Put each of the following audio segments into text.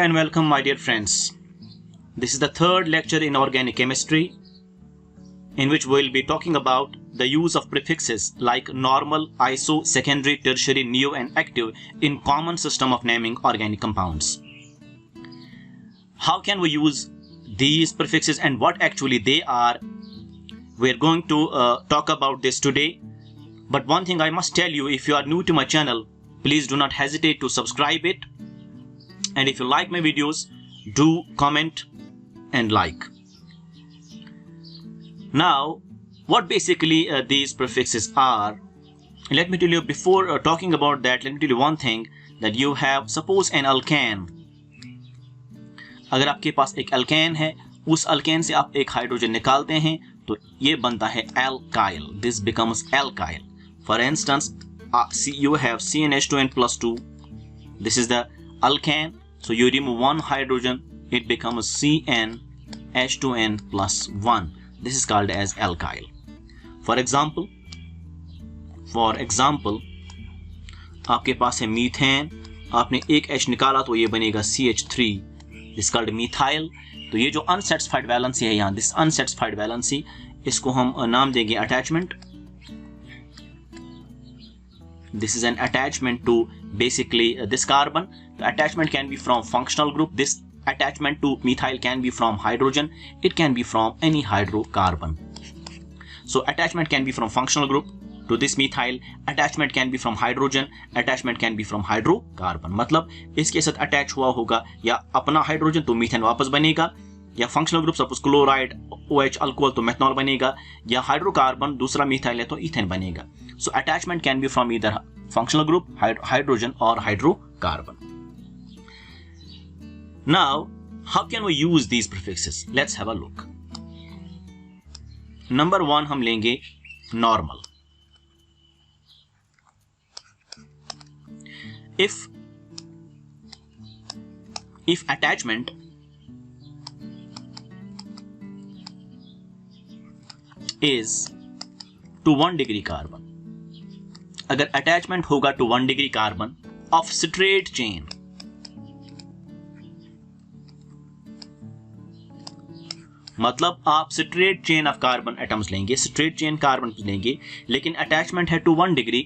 and welcome, my dear friends. This is the third lecture in organic chemistry, in which we will be talking about the use of prefixes like normal, iso, secondary, tertiary, neo and active in common system of naming organic compounds. How can we use these prefixes and what actually they are? We're going to talk about this today. But one thing I must tell you, if you are new to my channel, please do not hesitate to subscribe it. And if you like my videos, do comment and like. Now, what basically these prefixes are, let me tell you, before talking about that, let me tell you one thing, that you have, suppose an alkane. अगर आपके पास एक alkane है, उस alkane से आप एक hydrogen निकालते हैं, तो ये बनता है alkyl. This becomes alkyl. For instance, you have CnH2n plus 2. This is the alkane. So you remove one hydrogen, it becomes CnH2n plus 1. This is called as alkyl. For example, आपके पास है methane, आपने एक H निकाला तो ये बनेगा CH3. This is called methyl. तो ये जो अनसेटिस्फाइड वैलेंसी है यहाँ, दिस अनसेटिस्फाइड वैलेंसी, इसको हम नाम देंगे attachment. This is an attachment to basically this carbon. The attachment can be from functional group. This attachment to methyl can be from hydrogen. It can be from any hydrocarbon. So attachment can be from functional group to this methyl. Attachment can be from hydrogen. Attachment can be from hydrocarbon. मतलब इसके साथ attach हुआ होगा या अपना hydrogen तो methane वापस बनेगा, या functional group suppose chloride OH alcohol तो मेथनॉल बनेगा, या हाइड्रोकार्बन दूसरा मिथाइल है तो इथेन बनेगा. So attachment can be from either functional group, hydrogen or hydrocarbon. Now, how can we use these prefixes? Let's have a look. Number 1 हम लेंगे normal. If attachment is to 1 degree carbon, अगर attachment होगा to 1 degree carbon of straight chain, मतलब आप straight chain of carbon atoms लेंगे, straight chain carbon लेंगे, लेकिन attachment है to 1 degree,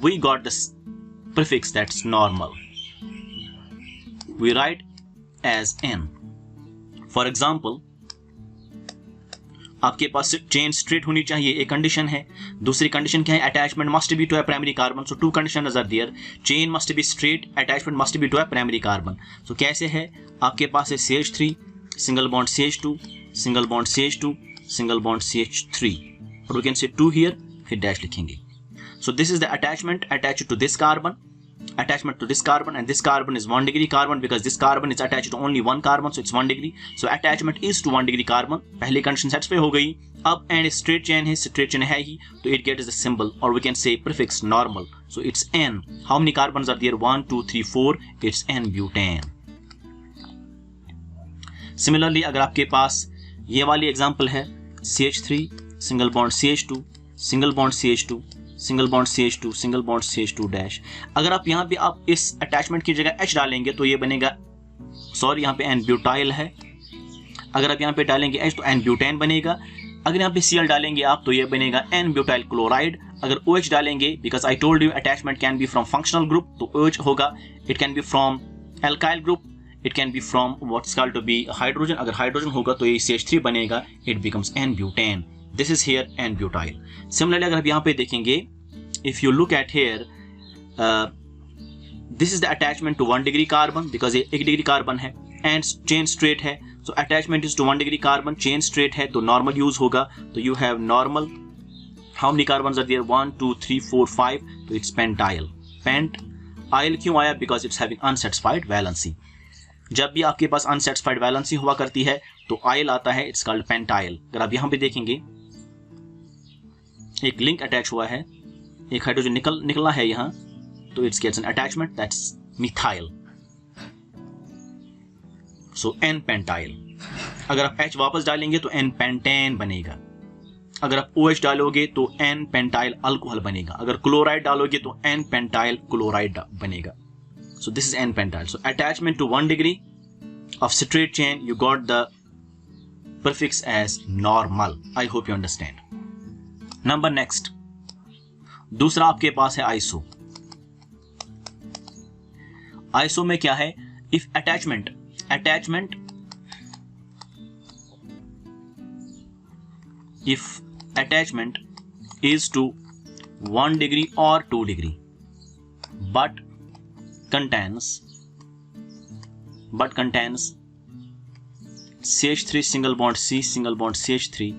we got this prefix that's normal. We write as N. For example, आपके पास चेन स्ट्रेट होनी चाहिए, एक कंडीशन है. दूसरी कंडीशन क्या है? Attachment must be to a primary carbon. So two conditions are there. Chain must be straight, attachment must be to a primary carbon. So कैसे है? आपके पास है CH3 single bond CH2 single bond CH2 single bond CH3, और we can say 2 here, फिर dash लिखेंगे. So this is the attachment attached to this carbon, attachment to this carbon, and this carbon is 1 degree carbon because this carbon is attached to only one carbon, so it's 1 degree. So attachment is to 1 degree carbon. पहली condition satisfy हो गई. अब and straight chain है, straight chain है ही, तो it gets the symbol, or we can say prefix normal. So it's N. How many carbons are there? 1, 2, 3, 4. It's N-butane. Similarly, अगर आपके पास ये वाली example है, CH3 single bond CH2 single bond CH2 single bond CH2 single bond CH2 dash. अगर आप यहाँ पे आप इस अटैचमेंट की जगह H डालेंगे तो ये बनेगा, सॉरी यहाँ पे N-ब्यूटाइल है. अगर आप यहाँ पे डालेंगे H तो N-ब्यूटेन बनेगा. अगर यहाँ पे Cl डालेंगे आप तो ये बनेगा N-ब्यूटाइल क्लोराइड. अगर OH डालेंगे, because I told you attachment can be from functional group, तो OH होगा. It can be from alkyl group, it can be from what's called to be hydrogen. अगर हाइड्रोजन होगा तो ये CH3 बनेगा, it becomes N-butane. This is here N-butyl. Similarly, अगर आप यहाँ पे देखेंगे, if you look at here, this is the attachment to 1 degree carbon because ये 1 degree carbon है and chain straight है. So attachment is to 1 degree carbon, chain straight है, तो normal use होगा. तो you have normal. How many carbons are there? 1, 2, 3, 4, 5. तो it's pentyl. Pentyl क्यों आया? Because it's having unsatisfied valency. जब भी आपके पास unsatisfied valency हुआ करती है तो आयल आता है, it's called pentyl. अगर आप यहाँ पे देखेंगे, एक लिंक अटैच हुआ है, एक हाइड्रोजन निकलना है यहाँ, तो it's gets an attachment that's methyl. So N-pentyl. अगर आप H वापस डालेंगे तो N-pentane बनेगा. अगर आप OH डालोगे तो N-pentyl अल्कोहल बनेगा. अगर क्लोराइड डालोगे तो N-pentyl क्लोराइड बनेगा. So this is N-pentyl. So attachment to 1 degree of straight chain, you got the prefix as normal. I hope you understand. Number next, दूसरा आपके पास है आइसो. आइसो में क्या है? If attachment if attachment is to 1 degree or 2 degree but contains CH3 single bond C single bond CH3,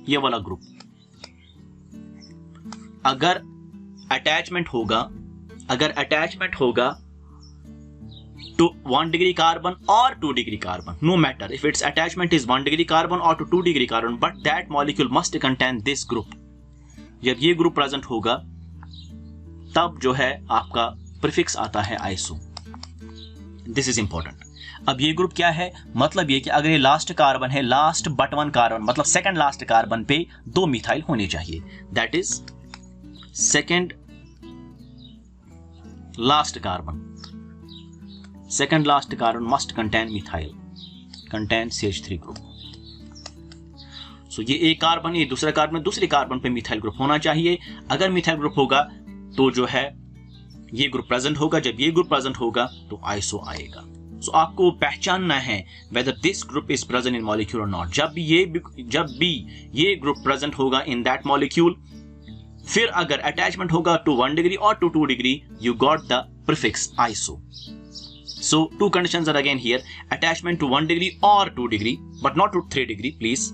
ये वाला group, अगर अटैचमेंट होगा to 1 degree carbon or 2 degree carbon, no matter if its attachment is 1 degree carbon or to 2 degree carbon, but that molecule must contain this group. जब ये group present होगा तब जो है आपका प्रीफिक्स आता है आइसो. This is important. अब ये ग्रुप क्या है? मतलब ये कि अगर ये लास्ट कार्बन है, लास्ट बट वन कार्बन, मतलब सेकंड लास्ट कार्बन पे 2 मिथाइल होने चाहिए. That is second last carbon must contain methyl, contain CH3 group. So ये एक कार्बन, ये दूसरा कार्बन, दूसरे कार्बन पे मिथाइल ग्रुप होना चाहिए. अगर मिथाइल ग्रुप होगा तो जो है ये ग्रुप प्रेजेंट होगा. जब ये ग्रुप प्रेजेंट होगा तो आइसो आएगा. सो आपको पहचानना है whether this group is present in molecule or not. जब भी ये ग्रुप प्रेजेंट होगा in that molecule, फिर अगर अटैचमेंट होगा to 1 degree or to 2 degree, you got the prefix iso. So 2 conditions are again here: attachment to 1 degree or 2 degree, but not to 3 degree, please.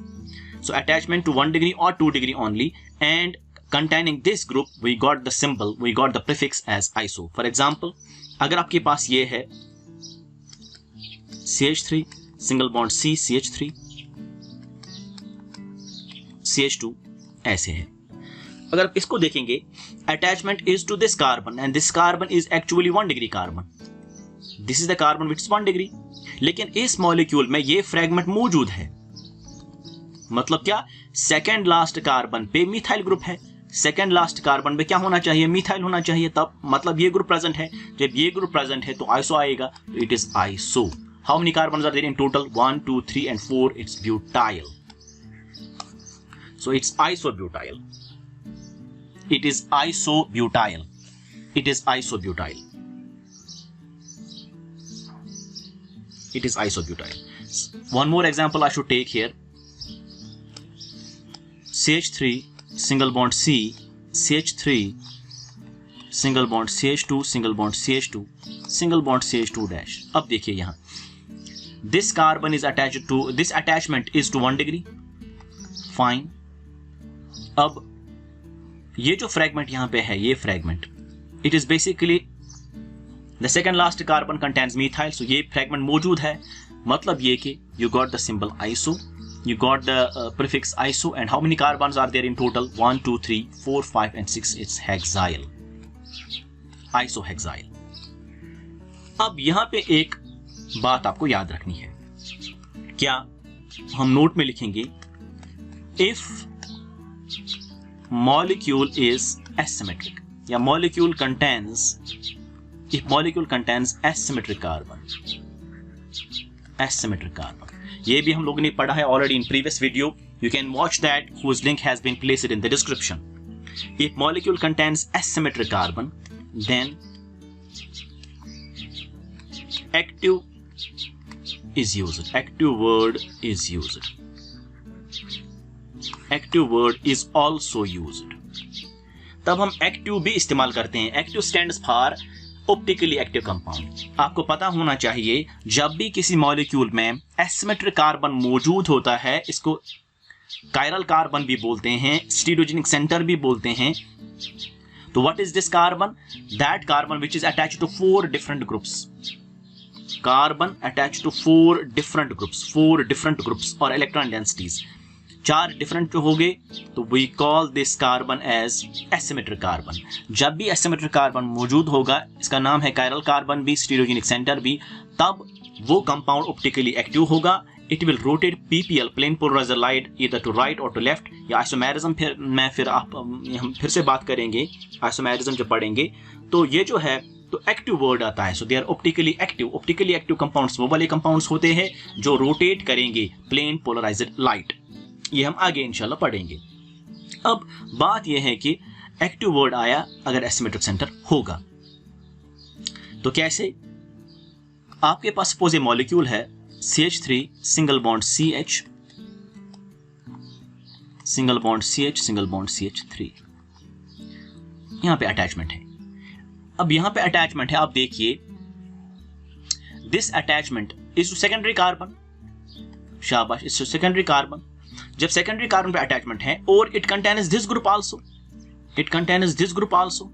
So attachment to 1 degree or 2 degree only, and containing this group, we got the symbol, we got the prefix as iso. For example, अगर आपके पास ये है CH3 single bond C CH3 CH2 ऐसे है. अगर आप इसको देखेंगे, attachment is to this carbon and this carbon is actually 1 degree carbon. This is the carbon which is 1 degree. लेकिन इस मॉलिक्यूल में ये फ्रेगमेंट मौजूद है. मतलब क्या? सेकेंड लास्ट कार्बन पे मिथाइल ग्रुप है. सेकेंड लास्ट कार्बन पे क्या होना चाहिए? मिथाइल होना चाहिए. तब मतलब ये ग्रुप प्रेजेंट है. जब ये ग्रुप प्रेजेंट है तो आइसो आएगा. तो it is iso. How many carbon are there in total? 1 2 3 and 4. It's butyl. So it's isobutyl. It is isobutyl. It is isobutyl. It is isobutyl. One more example I should take here. CH3 single bond C, CH3 single bond CH2, single bond CH2, single bond CH2 dash. अब देखिए यहाँ, this carbon is attached to, this attachment is to 1 degree. Fine. अब ये जो fragment यहाँ पे है, ये fragment, it is basically the second last carbon contains methyl. So ये फ्रेगमेंट मौजूद है. मतलब ये कि you got the symbol iso, you got the prefix iso. And how many carbons are there in total? 1 2 3 4 5 and 6. It's hexyl, isohexyl. अब यहाँ पे एक बात आपको याद रखनी है. क्या? हम नोट में लिखेंगे, इफ molecule is asymmetric, या molecule contains, if molecule contains asymmetric carbon, ये भी हम लोगों ने पढ़ा है already in previous video. You can watch that, whose link has been placed in the description. If molecule contains asymmetric carbon, then active is used. Active word is used. Active word is also used. तब हम active भी इस्तेमाल करते हैं. Active stands for optically active compound. आपको पता होना चाहिए, जब भी किसी मॉलिक्यूल में एसिमेट्रिक कार्बन मौजूद होता है, इसको कायरल कार्बन भी बोलते हैं, स्टीरियोजेनिक सेंटर भी बोलते हैं. तो what is this carbon? That carbon which is attached to 4 different groups. Carbon attached to 4 different groups और इलेक्ट्रॉन डेंसिटीज 4 डिफरेंट हो गए, तो we call this carbon as asymmetric carbon. जब भी एसिमेट्रिक कार्बन मौजूद होगा, इसका नाम है कायरल कार्बन भी, स्टीरियोजेनिक सेंटर भी, तब वो कंपाउंड ऑप्टिकली एक्टिव होगा. It will rotate PPL, plane polarised light, either to right और टू लेफ्ट. या आइसोमेरिज्म हम फिर से बात करेंगे. आइसोमेरिज्म जब पढ़ेंगे तो ये जो है तो एक्टिव वर्ड आता है। So they are optically active. Optically active compounds वो वाले कंपाउंड्स होते हैं जो रोटेट करेंगे प्लेन पोलराइज्ड लाइट। ये हम आगे इंशाल्लाह पढ़ेंगे। अब बात यह है कि एक्टिव वर्ड आया अगर एसिमेट्रिक सेंटर होगा तो कैसे। आपके पास सपोज ए मॉलिक्यूल है CH3 single bond CH, single bond CH, single bond CH3, यहां पे अटैचमेंट है। अब यहां पे अटैचमेंट है, आप देखिए this attachment is to secondary carbon. शाबाश, इज टू सेकेंडरी कार्बन। जब सेकेंडरी कार्बन पे अटैचमेंट है और it contains this group also, it contains this group also.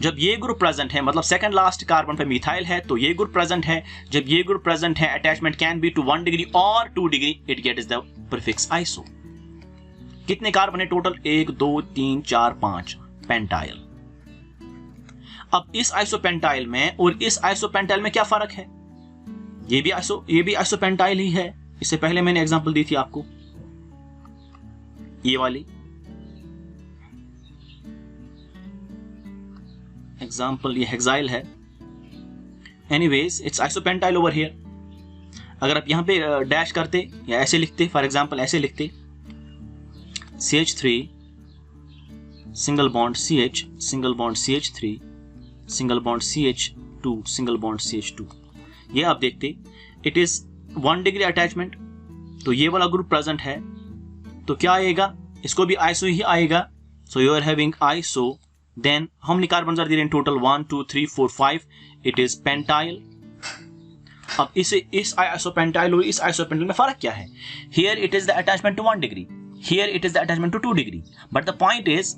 जब ये ग्रुप प्रेजेंट है, मतलब सेकंड लास्ट कार्बन पे मिथाइल है, तो ये ग्रुप प्रेजेंट है। जब ये ग्रुप प्रेजेंट है, attachment can be to 1 degree or 2 degree, it gets the prefix iso. कितने कार्बन है टोटल? 1 2 3 4 5, पेंटाइल। अब इस आइसोपेंटाइल में और इस आइसोपेंटाइल में क्या फर्क है? ये भी आइसोपेंटाइल ही है। इससे पहले मैंने एग्जांपल दी थी आपको, ये वाली एग्जाम्पल, ये हेक्साइल है। Anyways it's isopentyl over here. अगर आप यहां पे डैश करते या ऐसे लिखते, फॉर एग्जांपल ऐसे लिखते CH3 single bond CH, single bond CH3, single bond CH2, single bond CH2, ये आप देखते इट इज 1 डिग्री अटैचमेंट। तो ये वाला ग्रुप प्रेजेंट है तो क्या आएगा? इसको भी आइसो ही आएगा। So you are having iso. Then how many carbon are there in total? 1 2 3 4 5, it is pentyl. अब इस आइसोपेंटाइल और इस आइसोपेंटाइल में फर्क क्या है? Here it is the attachment to 1 degree, here it is the attachment to 2 degree. But the point is,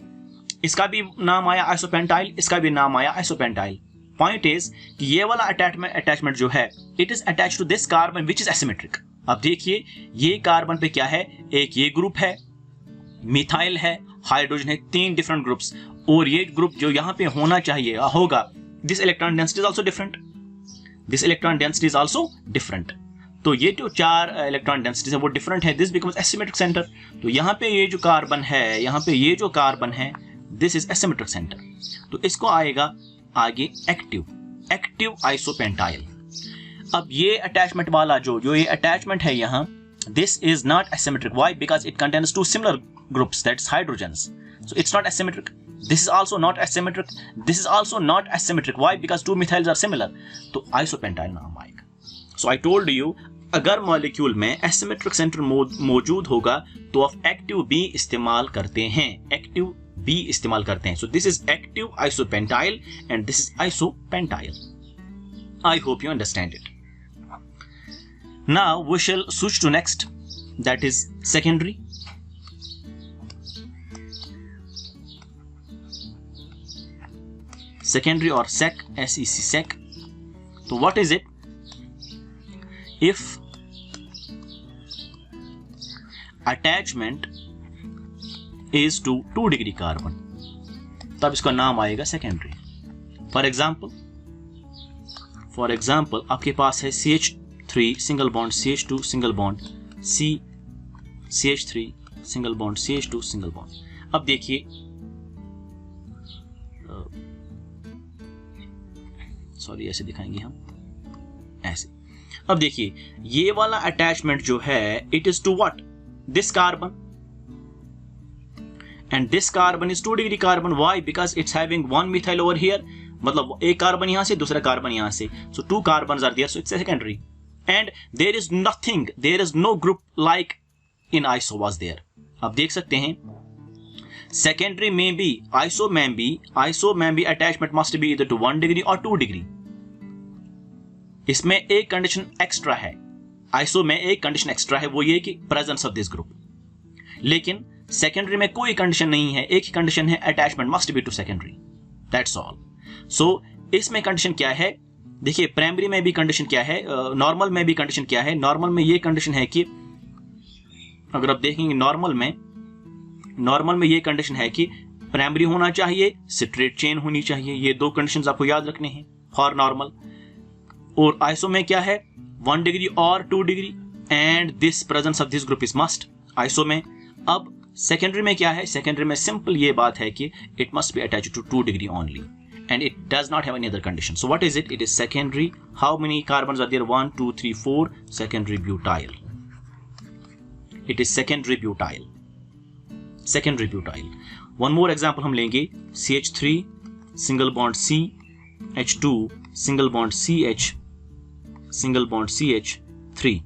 इसका भी नाम आया आइसोपेंटाइल, इसका भी नाम आया आइसोपेंटाइल। पॉइंट इज कि ये वाला अटैचमेंट जो है, it is attached to this carbon which is asymmetric. अब देखिए ये कार्बन पे क्या है, एक ये ग्रुप है, मिथाइल है, हाइड्रोजन है, 3 डिफरेंट ग्रुप्स। और ये ग्रुप जो यहां पे होना चाहिए होगा, this electron density is also different, this electron density is also different. तो ये जो 4 इलेक्ट्रॉन डेंसिटी है वो डिफरेंट है। This becomes asymmetric centre. तो यहाँ पे ये जो कार्बन है, यहाँ पे ये जो कार्बन है, दिस इज एसिमेट्रिक सेंटर। तो इसको आएगा आगे एक्टिव आइसोपेंटाइल। अब ये अटैचमेंट वाला जो ये अटैचमेंट है यहाँ, this is not asymmetric. Why? Because it contains 2 similar groups, that's hydrogens. So it's not asymmetric. This is also not asymmetric. This is also not asymmetric. Why? Because 2 methyls are similar. तो isopentyl नाम आएगा। So I told you, अगर molecule में asymmetric centre मौजूद होगा तो आप active B इस्तेमाल करते हैं, एक्टिव बी इस्तेमाल करते हैं। So this is active isopentyl and this is isopentyl. I hope you understand it. Now we shall switch to next, that is secondary. Secondary or sec, SEC, sec. So what is it? If attachment is to 2 degree carbon, तब इसका नाम आएगा secondary. For example आपके पास है CH3 single bond CH2 single bond CH3 single bond CH2 single bond. अब देखिए, sorry ऐसे दिखाएंगे हम, ऐसे। अब देखिए ये वाला अटैचमेंट जो है, it is to what? This carbon, and this carbon is 2 degree carbon. Why? Because it's having 1 methyl over here, मतलब एक कार्बन यहां से, दूसरा कार्बन यहां से। So 2 carbon are there, so it's secondary. And there is nothing, there is no group like in iso was there. अब देख सकते हैं सेकेंडरी में भी, आइसो में भी अटैचमेंट मस्ट बी इधर टू 1 डिग्री और 2 डिग्री। इसमें एक कंडीशन एक्स्ट्रा है, आइसो में एक कंडीशन एक्स्ट्रा है, वो ये कि प्रेजेंस ऑफ दिस ग्रुप। लेकिन सेकेंडरी में कोई कंडीशन नहीं है, एक ही कंडीशन है, attachment must be to secondary, that's all. So इसमें कंडीशन क्या है? देखिए प्राइमरी में भी कंडीशन क्या है, नॉर्मल में भी कंडीशन क्या है। नॉर्मल में ये कंडीशन है कि अगर आप देखेंगे नॉर्मल में ये कंडीशन है कि प्राइमरी होना चाहिए, स्ट्रेट चेन होनी चाहिए। ये 2 कंडीशंस आपको याद रखने हैं फॉर नॉर्मल। और आइसो में क्या है? 1 degree or 2 degree, and this presence of this group is must iso में। अब सेकेंडरी में क्या है? सेकेंडरी में सिंपल ये बात है कि it must be attached to 2 degree only, and it does not have any other condition. So what is it? It is secondary. How many carbons are there? 1 2 3 4. Secondary butyl. It is secondary butyl. Secondary butyl. One more example हम लेंगे. CH3 single bond C, H2 single bond CH, single bond CH3.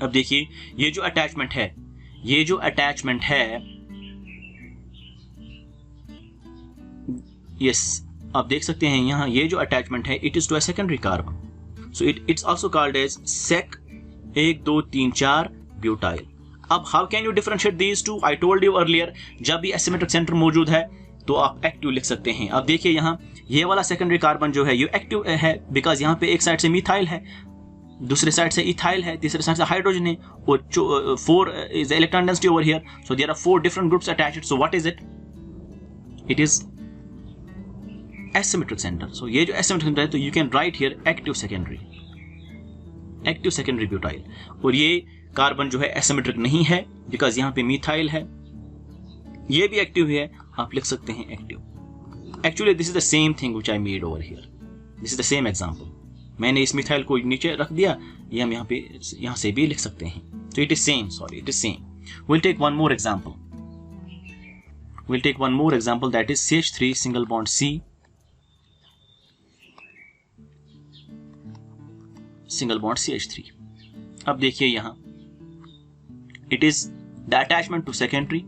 अब देखिए ये जो attachment है, ये जो attachment है, यस आप देख सकते हैं यहाँ ये जो अटैचमेंट है, it is to a secondary carbon. So it's also called as sec 1 2 3 4 butyl. अब how can you differentiate these two? I told you earlier, जब भी एसिमेट्रिक सेंटर मौजूद है तो आप एक्टिव लिख सकते हैं. अब देखिए यहाँ ये वाला सेकेंडरी कार्बन जो है ये एक्टिव है बिकॉज यहाँ पे एक साइड से मिथाइल है, दूसरे साइड से इथाइल है, तीसरे साइड से हाइड्रोजन है, और 4 is the electron density over here. So there are 4 different groups attached. So what is it? It is asymmetric center. So ये जो asymmetric center है तो you can write here active secondary butyl. और ये carbon जो है asymmetric नहीं है बिकॉज यहाँ पे मिथाइल है, ये भी एक्टिव है, आप लिख सकते हैं active. Actually this is the same thing which I made over here. This is the same example. मैंने इस मिथाइल को नीचे रख दिया, ये हम यहाँ से भी लिख सकते हैं. तो it is same, sorry it is same. Will take one more example. Will take one more example that is CH3 single bond C, single bond CH3. अब देखिए यहाँ it is the attachment to secondary,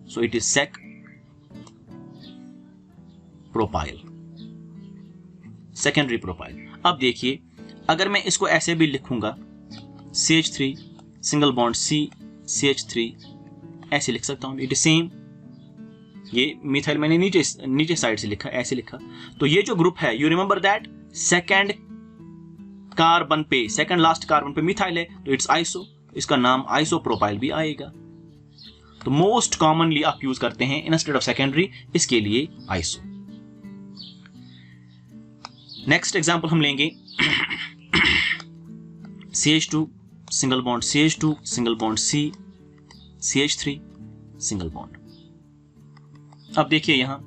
so it is sec propyl, secondary propyl. अब देखिए अगर मैं इसको ऐसे भी लिखूंगा CH3 single bond C CH3, ऐसे लिख सकता हूं. It is same. ये मिथाइल मैंने नीचे साइड से लिखा, ऐसे लिखा. तो ये जो ग्रुप है, you remember that second carbon पे, सेकंड लास्ट कार्बन पे मिथाइल है, तो इट्स आइसो, इसका नाम आइसोप्रोपाइल भी आएगा. तो मोस्ट कॉमनली आप यूज करते हैं इंस्टेड ऑफ सेकेंडरी, इसके लिए आइसो. नेक्स्ट एग्जांपल हम लेंगे CH2 single bond CH2 single bond C, CH3 single bond. अब देखिए यहां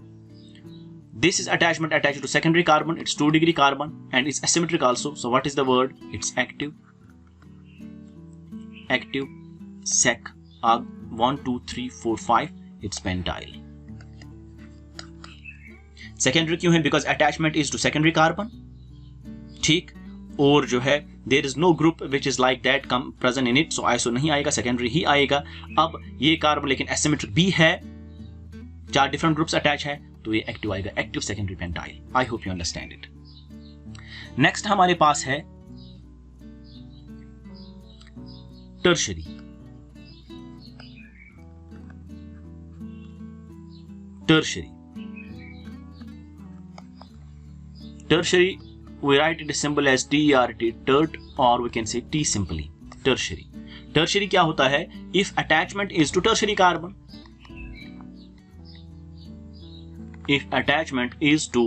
this is attachment attached to secondary carbon, it's 2 degree carbon and it's asymmetric also. So what is the word? It's active. Active sec 1 2 3 4 5, it's pentyl. Secondary क्यों है? Because attachment is to secondary carbon, ठीक. और जो है there is no group which is like that कम present in it, so iso नहीं आएगा, secondary ही आएगा. अब ये कार्बन लेकिन एसिमेट्रिक भी है, 4 डिफरेंट ग्रुप्स अटैच है, तो ये एक्टिव आएगा, active secondary pentyl. I hope you understand it. Next हमारे पास है tertiary. Tertiary Tertiary, we write it symbol as TERT, tert, or we can say T simply. Tertiary. Tertiary क्या होता है? If attachment is to tertiary carbon. If attachment is to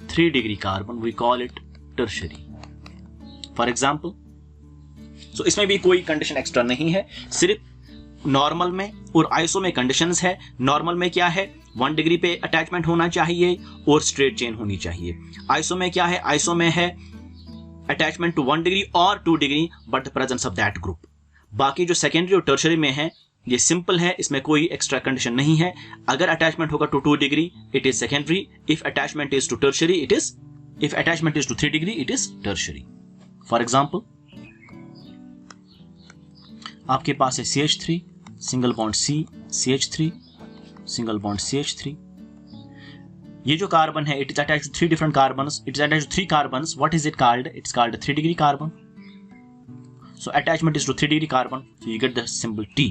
3 degree carbon, we call it tertiary. For example, so इसमें भी कोई condition extra नहीं है, सिर्फ normal में और आइसो में कंडीशंस है. नॉर्मल में क्या है? 1 डिग्री पे अटैचमेंट होना चाहिए और स्ट्रेट चेन होनी चाहिए. आइसो में क्या है? आइसो में है attachment to 1 degree or 2 degree but the presence of that group. बाकी जो सेकेंडरी और टर्शरी में है ये सिंपल है, इसमें कोई एक्स्ट्रा कंडीशन नहीं है. अगर अटैचमेंट होगा to 2 degree it is secondary. If attachment is to tertiary it is, if attachment is to 3 degree it is tertiary. For example आपके पास है CH3 single bond C, CH3 single bond CH3. ये जो carbon है it is attached to 3 different carbons, it is attached to 3 carbons. What is it called? It's called 3 degree carbon. So attachment is to 3 degree carbon, so you get the symbol T.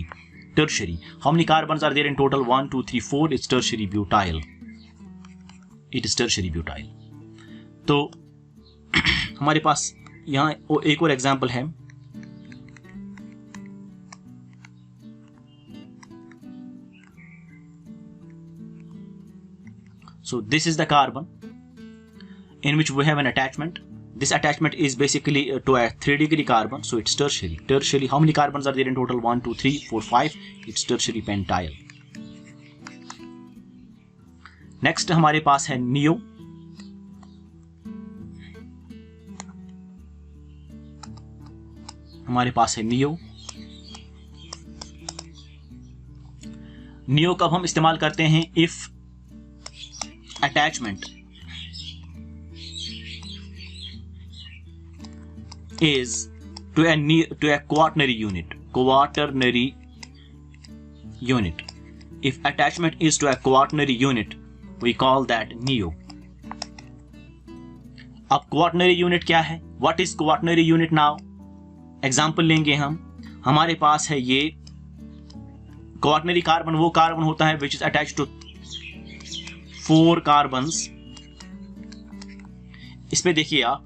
Tertiary. How many carbons are there in total? 1 2 3 4. It's tertiary butyl. It is tertiary butyl. तो हमारे पास यहाँ एक और example है. So this is the carbon in which we have an attachment. This attachment is basically to a 3 degree carbon, so it's tertiary. Tertiary, how many carbons are there in total? 1 2 3 4 5. It's tertiary pentyl. Next हमारे पास है neo. हमारे पास है neo. Neo कब हम इस्तेमाल करते हैं? If attachment is to a quaternary unit. Quaternary unit. If attachment is to a quaternary unit, we call that neo. अब quaternary unit क्या है? What is quaternary unit now? Example लेंगे हम। हमारे पास है ये quaternary कार्बन, वो कार्बन होता है which is attached to 4 carbons. इस पे देखिए आप,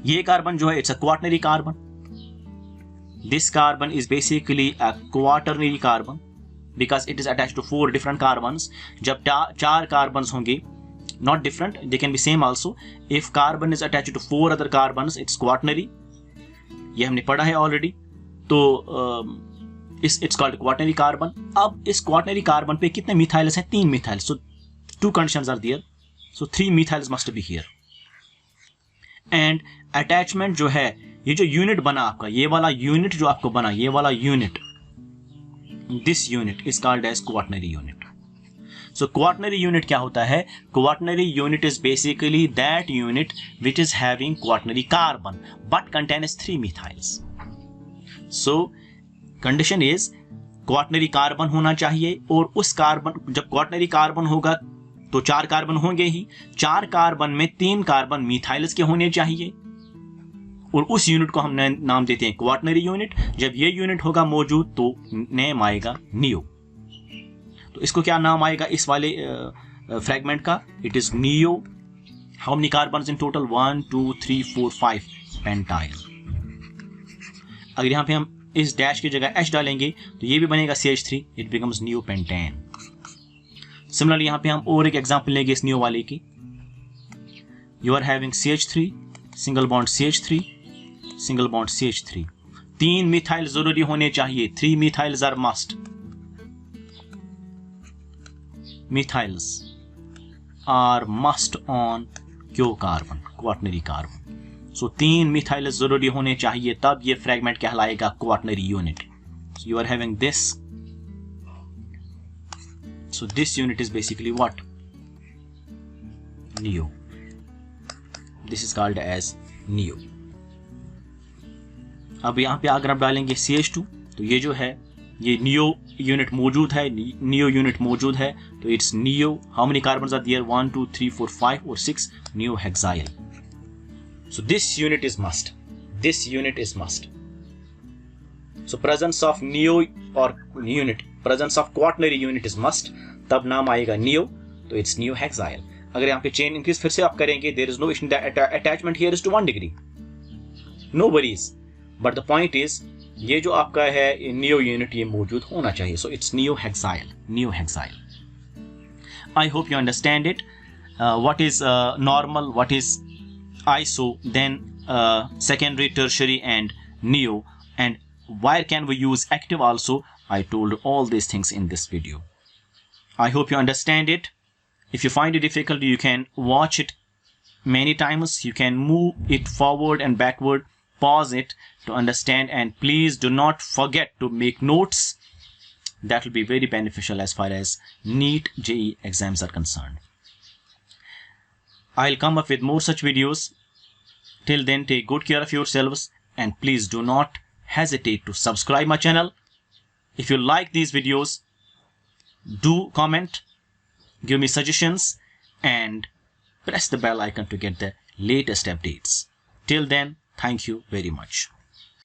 ये कार्बन जो है it's a quaternary carbon. This carbon is basically a quaternary carbon because it is attached to 4 different carbons. जब 4 कार्बन्स होंगे, not different, they can be same also. If carbon is attached to 4 other carbons, it's quaternary. ये हमने पढ़ा है already. तो it's called quaternary carbon. अब इस quaternary carbon पे कितने मिथाइल्स हैं? 3 methyls. So 2 conditions are there, so 3 methyls must be here. And attachment जो है, ये जो यूनिट बना आपका, ये वाला यूनिट जो आपको बना, ये वाला unit, this unit is called as quaternary unit. So quaternary unit क्या होता है? Quaternary unit is basically that unit which is having quaternary carbon but contains 3 methyls. So condition is quaternary carbon होना चाहिए, और उस कार्बन, जब quaternary carbon होगा तो 4 कार्बन होंगे ही। 4 कार्बन में 3 कार्बन मिथाइल्स के होने चाहिए, और उस यूनिट को हम नाम देते हैं क्वाटरनरी यूनिट। जब ये यूनिट होगा मौजूद तो नेम आएगा नियो। तो इसको क्या नाम आएगा इस वाले फ्रेगमेंट का? It is neo. How many carbon in total? 1 2 3 4 5 pentyl. अगर यहां पे हम इस डैश की जगह H डालेंगे तो ये भी बनेगा CH3, it becomes neo pentane. Similarly यहां पे हम और एक एग्जांपल लेंगे इस नियो वाले की। You are having CH3, single bond CH3, single bond CH3। 3 methyl जरूरी होने चाहिए। 3 methyls are must. Methyls are must on Q carbon, quaternary carbon. So 3 methyls जरूरी होने चाहिए, तब ये फ्रेगमेंट कहलाएगा quaternary unit. You are having this. So this unit is basically what? Neo. This is called as Neo. अब यहाँ पे अगर आप डालेंगे CH2 तो ये जो है, ये नियो यूनिट मौजूद है, नियो यूनिट मौजूद है, तो it's neo. How many carbons are there? 1 2 3 4 5 और 6 neo hexyl. So this unit is must. This unit is must. So presence of neo or unit, presence of quaternary unit is must. तब नाम आएगा neo, तो it's neo hexyl. अगर यहाँ पे chain increase फिर से आप करेंगे, there is no issue, attachment here is to 1 degree, no worries, but the point is ये जो आपका है नियो यूनिट ये मौजूद होना चाहिए। So it's neo hexyl, neo hexyl. I hope you understand it. What is normal, what is iso, then secondary, tertiary and neo, and where can we use active also. I told all these things in this video. I hope you understand it. If you find it difficult, you can watch it many times. You can move it forward and backward, pause it to understand, and please do not forget to make notes. That will be very beneficial as far as NEET JEE exams are concerned. I'll come up with more such videos. Till then, take good care of yourselves, and please do not hesitate to subscribe my channel. If you like these videos, do comment, give me suggestions, and press the bell icon to get the latest updates. Till then, thank you very much.